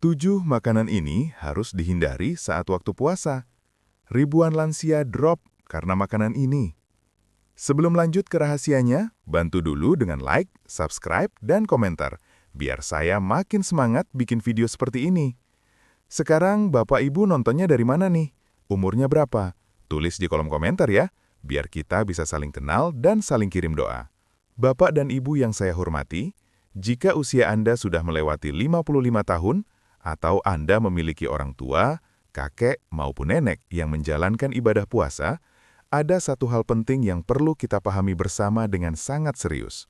7 makanan ini harus dihindari saat waktu puasa. Ribuan lansia drop karena makanan ini. Sebelum lanjut ke rahasianya, bantu dulu dengan like, subscribe, dan komentar, biar saya makin semangat bikin video seperti ini. Sekarang Bapak Ibu nontonnya dari mana nih? Umurnya berapa? Tulis di kolom komentar ya, biar kita bisa saling kenal dan saling kirim doa. Bapak dan Ibu yang saya hormati, jika usia Anda sudah melewati 55 tahun, atau Anda memiliki orang tua, kakek, maupun nenek yang menjalankan ibadah puasa, ada satu hal penting yang perlu kita pahami bersama dengan sangat serius.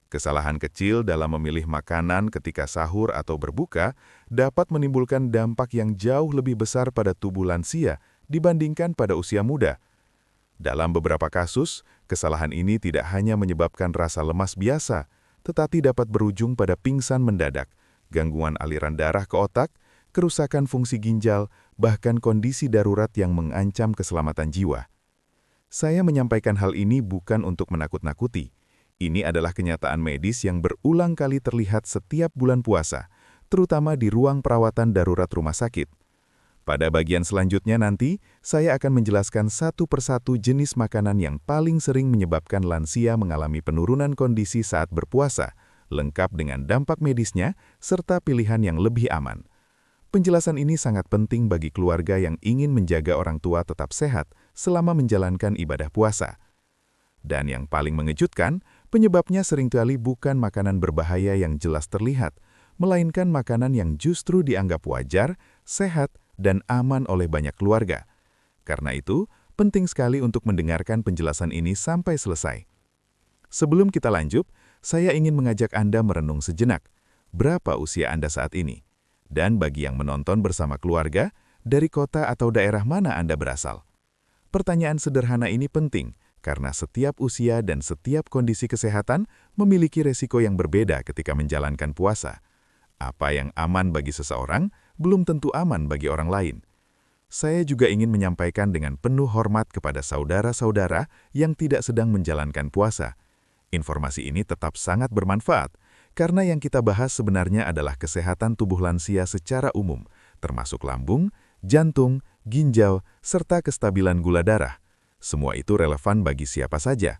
Kesalahan kecil dalam memilih makanan ketika sahur atau berbuka dapat menimbulkan dampak yang jauh lebih besar pada tubuh lansia dibandingkan pada usia muda. Dalam beberapa kasus, kesalahan ini tidak hanya menyebabkan rasa lemas biasa, tetapi dapat berujung pada pingsan mendadak, gangguan aliran darah ke otak, kerusakan fungsi ginjal, bahkan kondisi darurat yang mengancam keselamatan jiwa. Saya menyampaikan hal ini bukan untuk menakut-nakuti. Ini adalah kenyataan medis yang berulang kali terlihat setiap bulan puasa, terutama di ruang perawatan darurat rumah sakit. Pada bagian selanjutnya nanti, saya akan menjelaskan satu persatu jenis makanan yang paling sering menyebabkan lansia mengalami penurunan kondisi saat berpuasa, lengkap dengan dampak medisnya, serta pilihan yang lebih aman. Penjelasan ini sangat penting bagi keluarga yang ingin menjaga orang tua tetap sehat selama menjalankan ibadah puasa. Dan yang paling mengejutkan, penyebabnya seringkali bukan makanan berbahaya yang jelas terlihat, melainkan makanan yang justru dianggap wajar, sehat, dan aman oleh banyak keluarga. Karena itu, penting sekali untuk mendengarkan penjelasan ini sampai selesai. Sebelum kita lanjut, saya ingin mengajak Anda merenung sejenak. Berapa usia Anda saat ini? Dan bagi yang menonton bersama keluarga, dari kota atau daerah mana Anda berasal? Pertanyaan sederhana ini penting, karena setiap usia dan setiap kondisi kesehatan memiliki resiko yang berbeda ketika menjalankan puasa. Apa yang aman bagi seseorang, belum tentu aman bagi orang lain. Saya juga ingin menyampaikan dengan penuh hormat kepada saudara-saudara yang tidak sedang menjalankan puasa. Informasi ini tetap sangat bermanfaat, karena yang kita bahas sebenarnya adalah kesehatan tubuh lansia secara umum, termasuk lambung, jantung, ginjal, serta kestabilan gula darah. Semua itu relevan bagi siapa saja.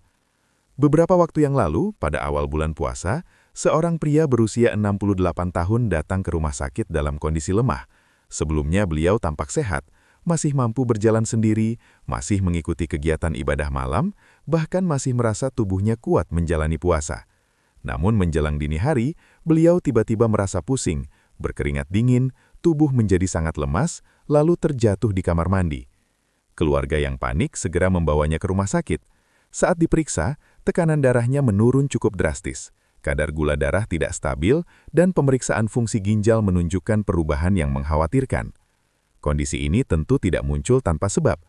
Beberapa waktu yang lalu, pada awal bulan puasa, seorang pria berusia 68 tahun datang ke rumah sakit dalam kondisi lemah. Sebelumnya beliau tampak sehat, masih mampu berjalan sendiri, masih mengikuti kegiatan ibadah malam, bahkan masih merasa tubuhnya kuat menjalani puasa. Namun menjelang dini hari, beliau tiba-tiba merasa pusing, berkeringat dingin, tubuh menjadi sangat lemas, lalu terjatuh di kamar mandi. Keluarga yang panik segera membawanya ke rumah sakit. Saat diperiksa, tekanan darahnya menurun cukup drastis, kadar gula darah tidak stabil, dan pemeriksaan fungsi ginjal menunjukkan perubahan yang mengkhawatirkan. Kondisi ini tentu tidak muncul tanpa sebab.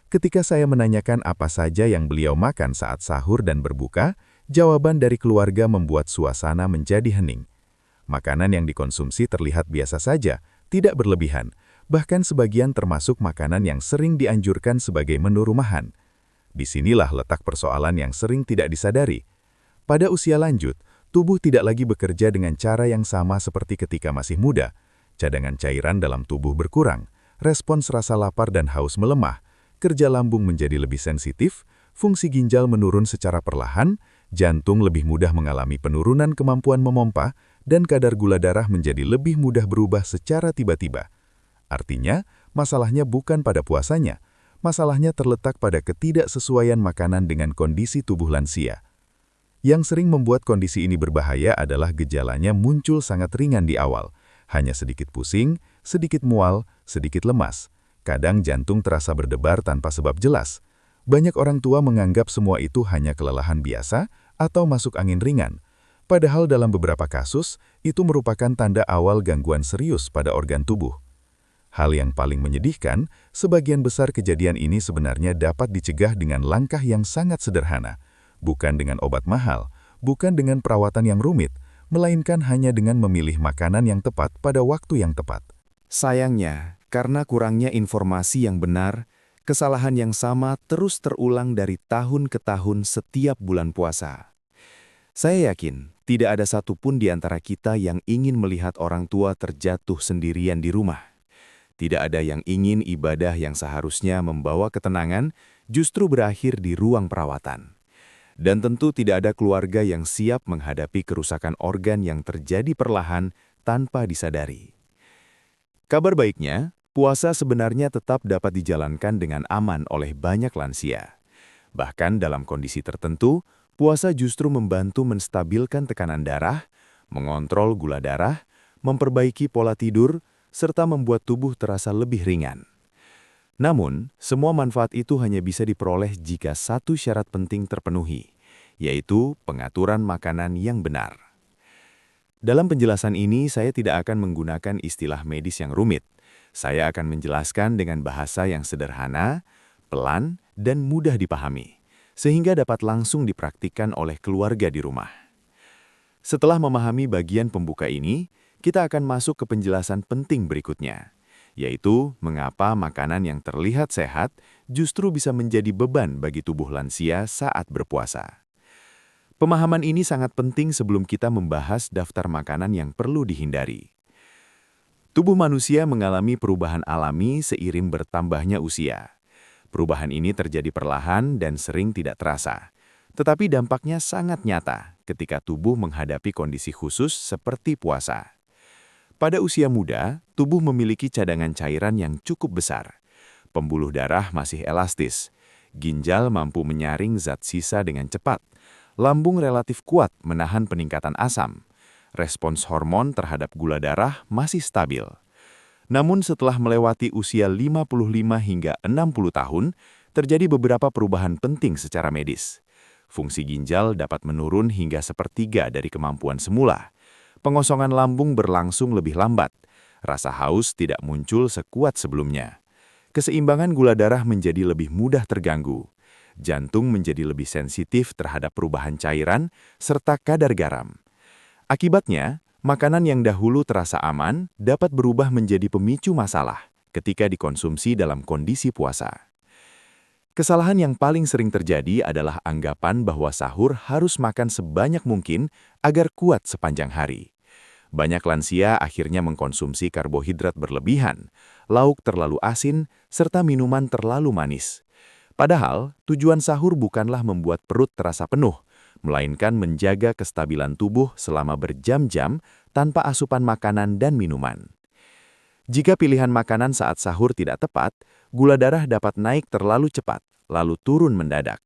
Ketika saya menanyakan apa saja yang beliau makan saat sahur dan berbuka, jawaban dari keluarga membuat suasana menjadi hening. Makanan yang dikonsumsi terlihat biasa saja, tidak berlebihan, bahkan sebagian termasuk makanan yang sering dianjurkan sebagai menu rumahan. Disinilah letak persoalan yang sering tidak disadari. Pada usia lanjut, tubuh tidak lagi bekerja dengan cara yang sama seperti ketika masih muda. Cadangan cairan dalam tubuh berkurang, respons rasa lapar dan haus melemah, kerja lambung menjadi lebih sensitif, fungsi ginjal menurun secara perlahan, jantung lebih mudah mengalami penurunan kemampuan memompa, dan kadar gula darah menjadi lebih mudah berubah secara tiba-tiba. Artinya, masalahnya bukan pada puasanya, masalahnya terletak pada ketidaksesuaian makanan dengan kondisi tubuh lansia. Yang sering membuat kondisi ini berbahaya adalah gejalanya muncul sangat ringan di awal, hanya sedikit pusing, sedikit mual, sedikit lemas. Kadang jantung terasa berdebar tanpa sebab jelas. Banyak orang tua menganggap semua itu hanya kelelahan biasa atau masuk angin ringan. Padahal dalam beberapa kasus, itu merupakan tanda awal gangguan serius pada organ tubuh. Hal yang paling menyedihkan, sebagian besar kejadian ini sebenarnya dapat dicegah dengan langkah yang sangat sederhana. Bukan dengan obat mahal, bukan dengan perawatan yang rumit, melainkan hanya dengan memilih makanan yang tepat pada waktu yang tepat. Sayangnya, karena kurangnya informasi yang benar, kesalahan yang sama terus terulang dari tahun ke tahun setiap bulan puasa. Saya yakin, Tidak ada satupun di antara kita yang ingin melihat orang tua terjatuh sendirian di rumah. Tidak ada yang ingin ibadah yang seharusnya membawa ketenangan justru berakhir di ruang perawatan. Dan tentu tidak ada keluarga yang siap menghadapi kerusakan organ yang terjadi perlahan tanpa disadari. Kabar baiknya, puasa sebenarnya tetap dapat dijalankan dengan aman oleh banyak lansia. Bahkan dalam kondisi tertentu, puasa justru membantu menstabilkan tekanan darah, mengontrol gula darah, memperbaiki pola tidur, serta membuat tubuh terasa lebih ringan. Namun, semua manfaat itu hanya bisa diperoleh jika satu syarat penting terpenuhi, yaitu pengaturan makanan yang benar. Dalam penjelasan ini, saya tidak akan menggunakan istilah medis yang rumit. Saya akan menjelaskan dengan bahasa yang sederhana, pelan, dan mudah dipahami, sehingga dapat langsung dipraktikkan oleh keluarga di rumah. Setelah memahami bagian pembuka ini, kita akan masuk ke penjelasan penting berikutnya, yaitu mengapa makanan yang terlihat sehat justru bisa menjadi beban bagi tubuh lansia saat berpuasa. Pemahaman ini sangat penting sebelum kita membahas daftar makanan yang perlu dihindari. Tubuh manusia mengalami perubahan alami seiring bertambahnya usia. Perubahan ini terjadi perlahan dan sering tidak terasa, tetapi dampaknya sangat nyata ketika tubuh menghadapi kondisi khusus seperti puasa. Pada usia muda, tubuh memiliki cadangan cairan yang cukup besar. Pembuluh darah masih elastis, ginjal mampu menyaring zat sisa dengan cepat, lambung relatif kuat menahan peningkatan asam, respons hormon terhadap gula darah masih stabil. Namun setelah melewati usia 55 hingga 60 tahun, terjadi beberapa perubahan penting secara medis. Fungsi ginjal dapat menurun hingga sepertiga dari kemampuan semula. Pengosongan lambung berlangsung lebih lambat. Rasa haus tidak muncul sekuat sebelumnya. Keseimbangan gula darah menjadi lebih mudah terganggu. Jantung menjadi lebih sensitif terhadap perubahan cairan serta kadar garam. Akibatnya, makanan yang dahulu terasa aman dapat berubah menjadi pemicu masalah ketika dikonsumsi dalam kondisi puasa. Kesalahan yang paling sering terjadi adalah anggapan bahwa sahur harus makan sebanyak mungkin agar kuat sepanjang hari. Banyak lansia akhirnya mengkonsumsi karbohidrat berlebihan, lauk terlalu asin, serta minuman terlalu manis. Padahal, tujuan sahur bukanlah membuat perut terasa penuh, melainkan menjaga kestabilan tubuh selama berjam-jam tanpa asupan makanan dan minuman. Jika pilihan makanan saat sahur tidak tepat, gula darah dapat naik terlalu cepat, lalu turun mendadak.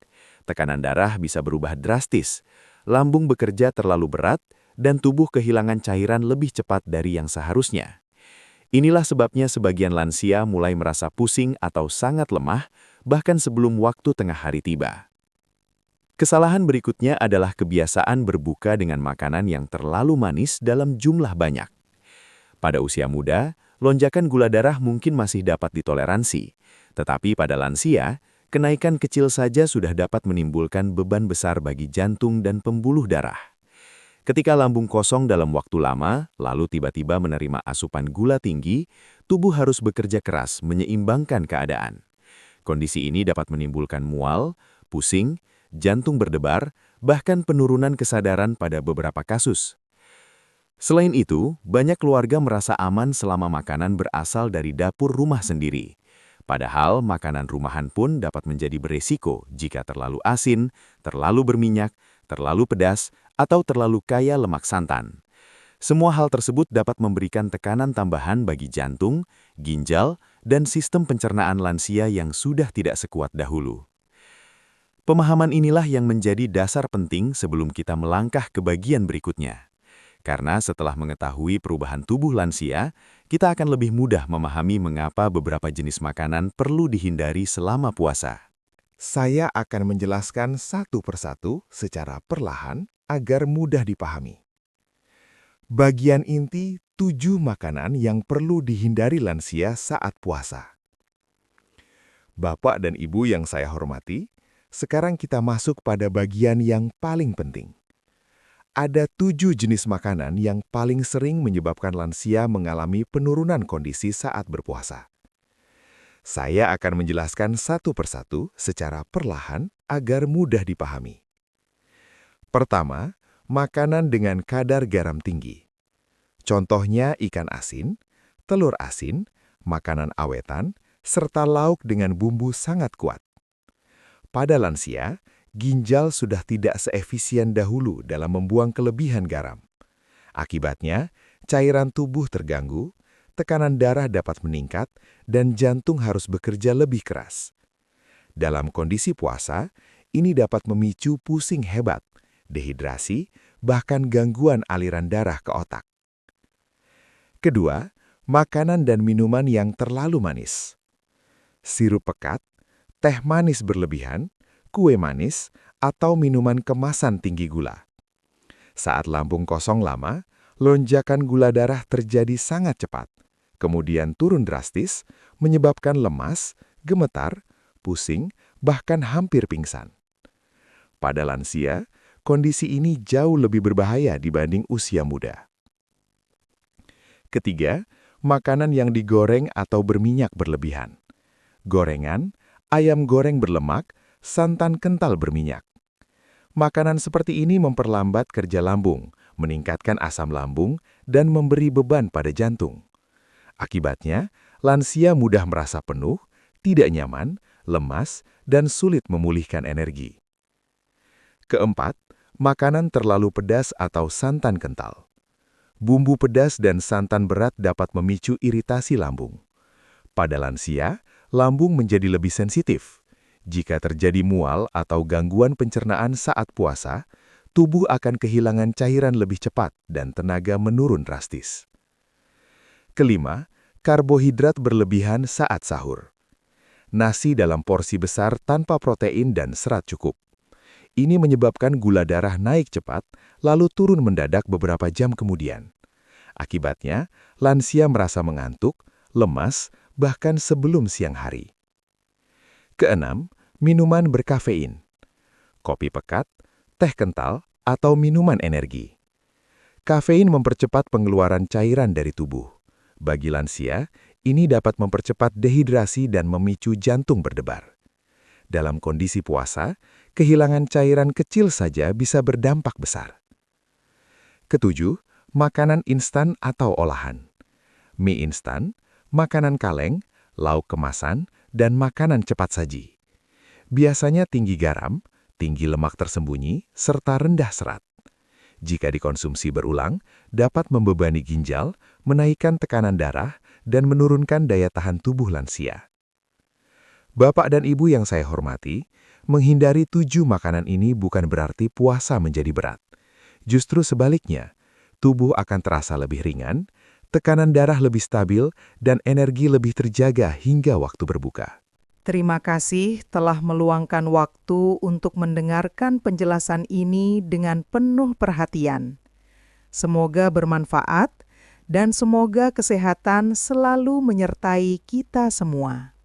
Tekanan darah bisa berubah drastis, lambung bekerja terlalu berat, dan tubuh kehilangan cairan lebih cepat dari yang seharusnya. Inilah sebabnya sebagian lansia mulai merasa pusing atau sangat lemah, bahkan sebelum waktu tengah hari tiba. Kesalahan berikutnya adalah kebiasaan berbuka dengan makanan yang terlalu manis dalam jumlah banyak. Pada usia muda, lonjakan gula darah mungkin masih dapat ditoleransi, tetapi pada lansia, kenaikan kecil saja sudah dapat menimbulkan beban besar bagi jantung dan pembuluh darah. Ketika lambung kosong dalam waktu lama, lalu tiba-tiba menerima asupan gula tinggi, tubuh harus bekerja keras menyeimbangkan keadaan. Kondisi ini dapat menimbulkan mual, pusing, jantung berdebar, bahkan penurunan kesadaran pada beberapa kasus. Selain itu, banyak keluarga merasa aman selama makanan berasal dari dapur rumah sendiri. Padahal makanan rumahan pun dapat menjadi beresiko jika terlalu asin, terlalu berminyak, terlalu pedas, atau terlalu kaya lemak santan. Semua hal tersebut dapat memberikan tekanan tambahan bagi jantung, ginjal, dan sistem pencernaan lansia yang sudah tidak sekuat dahulu. Pemahaman inilah yang menjadi dasar penting sebelum kita melangkah ke bagian berikutnya. Karena setelah mengetahui perubahan tubuh lansia, kita akan lebih mudah memahami mengapa beberapa jenis makanan perlu dihindari selama puasa. Saya akan menjelaskan satu persatu secara perlahan agar mudah dipahami. Bagian inti 7 makanan yang perlu dihindari lansia saat puasa. Bapak dan Ibu yang saya hormati, sekarang kita masuk pada bagian yang paling penting. Ada 7 jenis makanan yang paling sering menyebabkan lansia mengalami penurunan kondisi saat berpuasa. Saya akan menjelaskan satu persatu secara perlahan agar mudah dipahami. Pertama, makanan dengan kadar garam tinggi. Contohnya ikan asin, telur asin, makanan awetan, serta lauk dengan bumbu sangat kuat. Pada lansia, ginjal sudah tidak seefisien dahulu dalam membuang kelebihan garam. Akibatnya, cairan tubuh terganggu, tekanan darah dapat meningkat, dan jantung harus bekerja lebih keras. Dalam kondisi puasa, ini dapat memicu pusing hebat, dehidrasi, bahkan gangguan aliran darah ke otak. Kedua, makanan dan minuman yang terlalu manis. Sirup pekat, teh manis berlebihan, kue manis, atau minuman kemasan tinggi gula. Saat lambung kosong lama, lonjakan gula darah terjadi sangat cepat, kemudian turun drastis, menyebabkan lemas, gemetar, pusing, bahkan hampir pingsan. Pada lansia, kondisi ini jauh lebih berbahaya dibanding usia muda. Ketiga, makanan yang digoreng atau berminyak berlebihan. Gorengan, ayam goreng berlemak, santan kental berminyak. Makanan seperti ini memperlambat kerja lambung, meningkatkan asam lambung, dan memberi beban pada jantung. Akibatnya, lansia mudah merasa penuh, tidak nyaman, lemas, dan sulit memulihkan energi. Keempat, makanan terlalu pedas atau santan kental. Bumbu pedas dan santan berat dapat memicu iritasi lambung. Pada lansia, lambung menjadi lebih sensitif. Jika terjadi mual atau gangguan pencernaan saat puasa, tubuh akan kehilangan cairan lebih cepat dan tenaga menurun drastis. Kelima, karbohidrat berlebihan saat sahur. Nasi dalam porsi besar tanpa protein dan serat cukup. Ini menyebabkan gula darah naik cepat, lalu turun mendadak beberapa jam kemudian. Akibatnya, lansia merasa mengantuk, lemas, bahkan sebelum siang hari. Keenam, minuman berkafein. Kopi pekat, teh kental, atau minuman energi. Kafein mempercepat pengeluaran cairan dari tubuh. Bagi lansia, ini dapat mempercepat dehidrasi dan memicu jantung berdebar. Dalam kondisi puasa, kehilangan cairan kecil saja bisa berdampak besar. Ketujuh, makanan instan atau olahan. Mie instan, makanan kaleng, lauk kemasan, dan makanan cepat saji. Biasanya tinggi garam, tinggi lemak tersembunyi, serta rendah serat. Jika dikonsumsi berulang, dapat membebani ginjal, menaikkan tekanan darah, dan menurunkan daya tahan tubuh lansia. Bapak dan Ibu yang saya hormati, menghindari 7 makanan ini bukan berarti puasa menjadi berat. Justru sebaliknya, tubuh akan terasa lebih ringan, tekanan darah lebih stabil, dan energi lebih terjaga hingga waktu berbuka. Terima kasih telah meluangkan waktu untuk mendengarkan penjelasan ini dengan penuh perhatian. Semoga bermanfaat dan semoga kesehatan selalu menyertai kita semua.